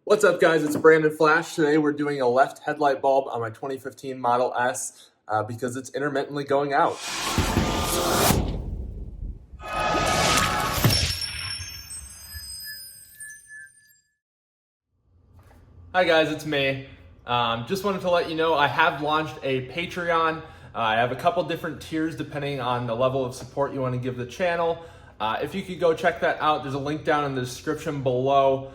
What's up, guys? It's Brandon Flash. Today we're doing a left headlight bulb on my 2015 Model S because it's intermittently going out. Hi guys, it's me. Just wanted to let you know I have launched a Patreon. I have a couple different tiers depending on the level of support you want to give the channel. If you could go check that out, there's a link down in the description below.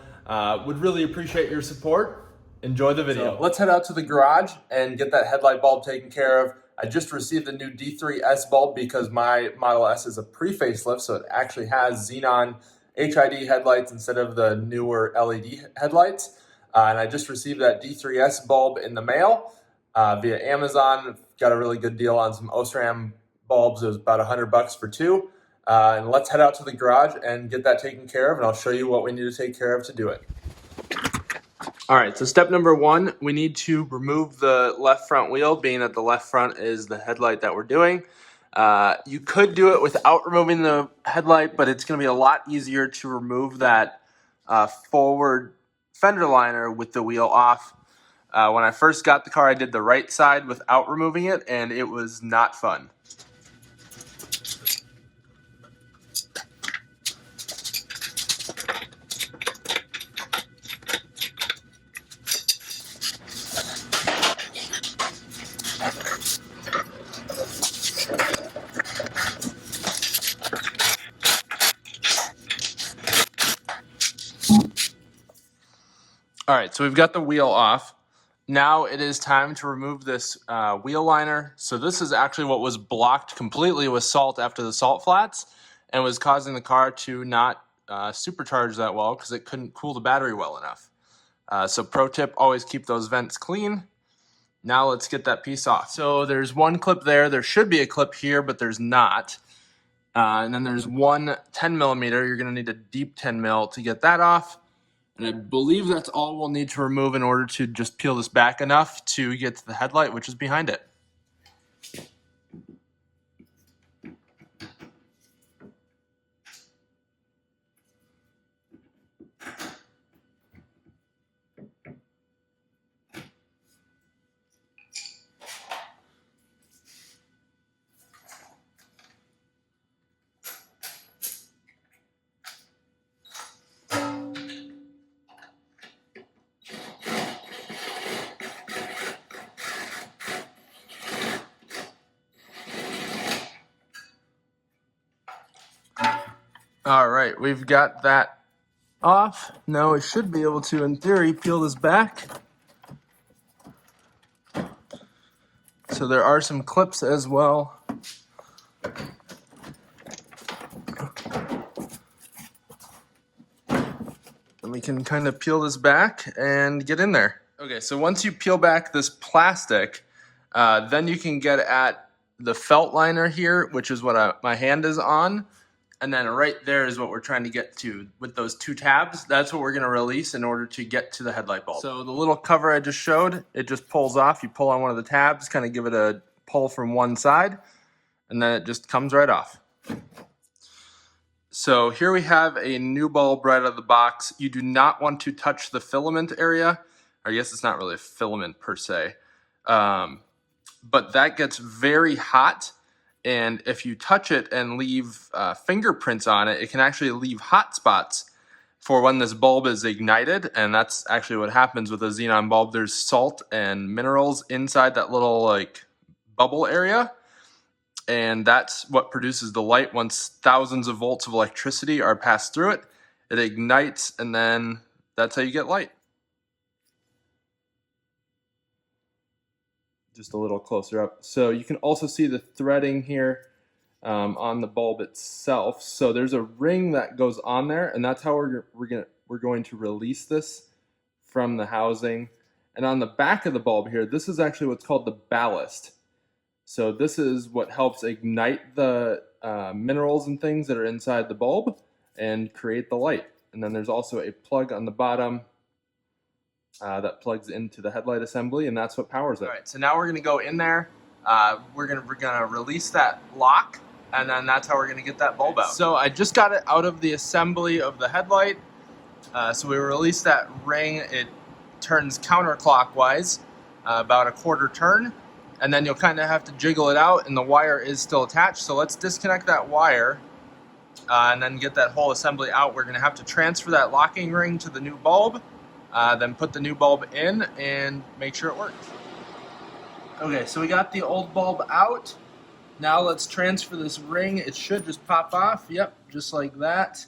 Would really appreciate your support. Enjoy the video. So let's head out to the garage and get that headlight bulb taken care of. I just received a new D3S bulb because my Model S is a pre-facelift, so it actually has xenon HID headlights instead of the newer LED headlights. And I just received that D3S bulb in the mail via Amazon. Got a really good deal on some Osram bulbs. It was about $100 for two. And let's head out to the garage and get that taken care of, and I'll show you what we need to take care of to do it. All right, so step number one, we need to remove the left front wheel, being that the left front is the headlight that we're doing. You could do it without removing the headlight, but it's going to be a lot easier to remove that forward fender liner with the wheel off. When I first got the car, I did the right side without removing it, and it was not fun. All right, so we've got the wheel off. Now it is time to remove this wheel liner. So this is actually what was blocked completely with salt after the salt flats and was causing the car to not supercharge that well because it couldn't cool the battery well enough. So pro tip, always keep those vents clean. Now let's get that piece off. So there's one clip there. There should be a clip here, but there's not. And then there's one 10 millimeter. You're gonna need a deep 10 mil to get that off. And I believe that's all we'll need to remove in order to just peel this back enough to get to the headlight, which is behind it. All right, we've got that off. Now we should be able to, in theory, peel this back. So there are some clips as well. And we can kind of peel this back and get in there. Okay, so once you peel back this plastic, then you can get at the felt liner here, which is what my hand is on. And then right there is what we're trying to get to with those two tabs. That's what we're going to release in order to get to the headlight bulb. So the little cover I just showed, it just pulls off. You pull on one of the tabs, kind of give it a pull from one side, and then it just comes right off. So here we have a new bulb right out of the box. You do not want to touch the filament area. I guess it's not really a filament per se. But that gets very hot. And if you touch it and leave fingerprints on it, it can actually leave hot spots for when this bulb is ignited. And that's actually what happens with a xenon bulb. There's salt and minerals inside that little like bubble area. And that's what produces the light. Once thousands of volts of electricity are passed through it, it ignites, and then that's how you get light. Just a little closer up. So you can also see the threading here on the bulb itself. So there's a ring that goes on there, and that's how we're going to release this from the housing. And on the back of the bulb here, this is actually what's called the ballast. So this is what helps ignite the minerals and things that are inside the bulb and create the light. And then there's also a plug on the bottom that plugs into the headlight assembly, and that's what powers it. All right, so now we're gonna go in there. We're gonna release that lock, and then that's how we're gonna get that bulb out. So I just got it out of the assembly of the headlight. So we release that ring, it turns counterclockwise, about a quarter turn, and then you'll kind of have to jiggle it out, and the wire is still attached. So let's disconnect that wire and then get that whole assembly out. We're gonna have to transfer that locking ring to the new bulb, then put the new bulb in and make sure it works. Okay, so we got the old bulb out. Now let's transfer this ring. It should just pop off. Yep, just like that.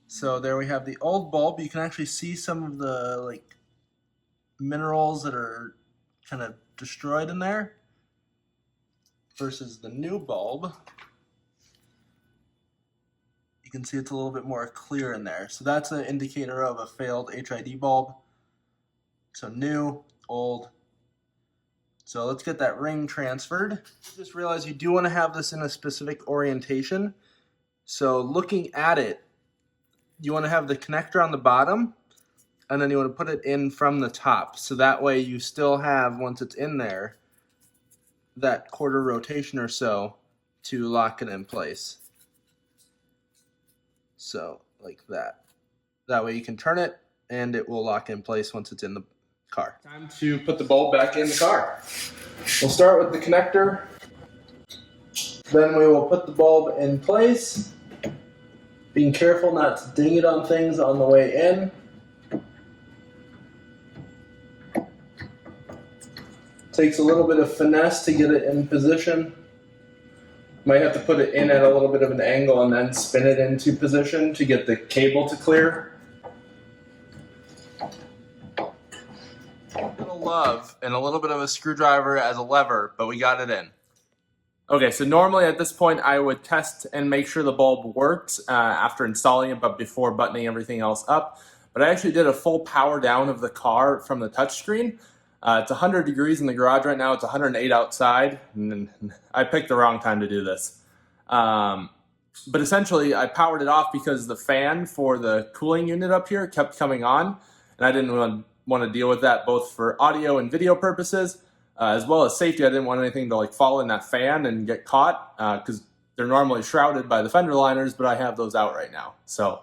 So there we have the old bulb. You can actually see some of the minerals that are kind of destroyed in there versus the new bulb. You can see it's a little bit more clear in there. So that's an indicator of a failed HID bulb. So new, old. So let's get that ring transferred. Just realize you do want to have this in a specific orientation. So looking at it, you want to have the connector on the bottom, and then you want to put it in from the top. So that way you still have, once it's in there, that quarter rotation or so to lock it in place. So like that. That way you can turn it and it will lock in place once it's in the car. Time to put the bulb back in the car. We'll start with the connector. Then we will put the bulb in place. Being careful not to ding it on things on the way in. Takes a little bit of finesse to get it in position. Might have to put it in at a little bit of an angle and then spin it into position to get the cable to clear. A little love and a little bit of a screwdriver as a lever, but we got it in. Okay, so normally at this point I would test and make sure the bulb works after installing it, but before buttoning everything else up. But I actually did a full power down of the car from the touchscreen. It's 100 degrees in the garage right now. It's 108 outside. And I picked the wrong time to do this. But essentially, I powered it off because the fan for the cooling unit up here kept coming on. And I didn't want to deal with that both for audio and video purposes, as well as safety. I didn't want anything to fall in that fan and get caught because they're normally shrouded by the fender liners, but I have those out right now. So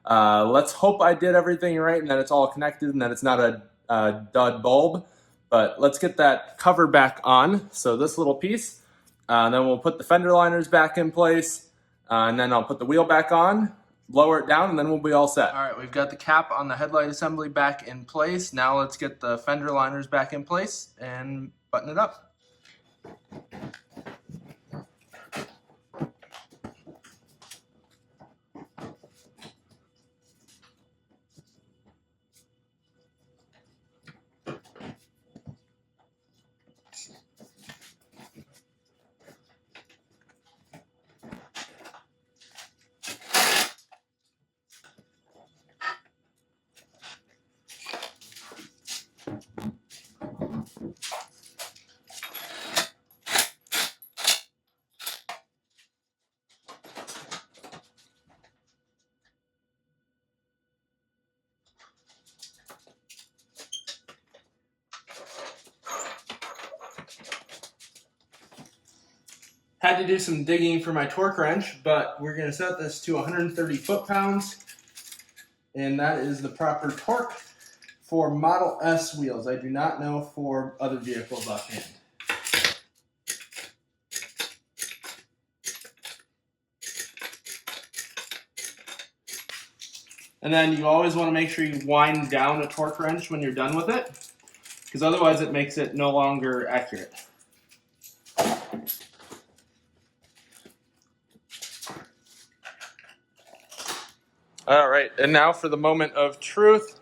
let's hope I did everything right and that it's all connected and that it's not a dud bulb. But let's get that cover back on. So this little piece, then we'll put the fender liners back in place, and then I'll put the wheel back on, lower it down, and then we'll be all set. All right, we've got the cap on the headlight assembly back in place. Now let's get the fender liners back in place and button it up. Had to do some digging for my torque wrench, but we're going to set this to 130 foot-pounds, and that is the proper torque for Model S wheels. I do not know for other vehicles offhand. And then you always want to make sure you wind down a torque wrench when you're done with it, because otherwise it makes it no longer accurate. All right, and now for the moment of truth.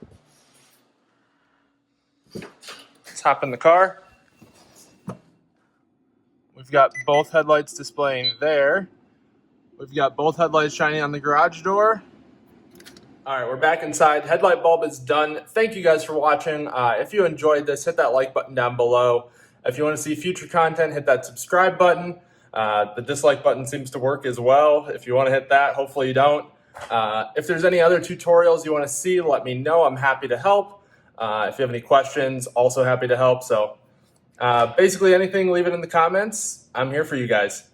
Let's hop in the car. We've got both headlights displaying there. We've got both headlights shining on the garage door. All right, we're back inside. Headlight bulb is done. Thank you guys for watching. If you enjoyed this, hit that like button down below. If you want to see future content, hit that subscribe button. The dislike button seems to work as well. If you want to hit that, hopefully you don't. If there's any other tutorials you want to see, let me know. I'm happy to help. If you have any questions, also happy to help. So basically anything, leave it in the comments. I'm here for you guys.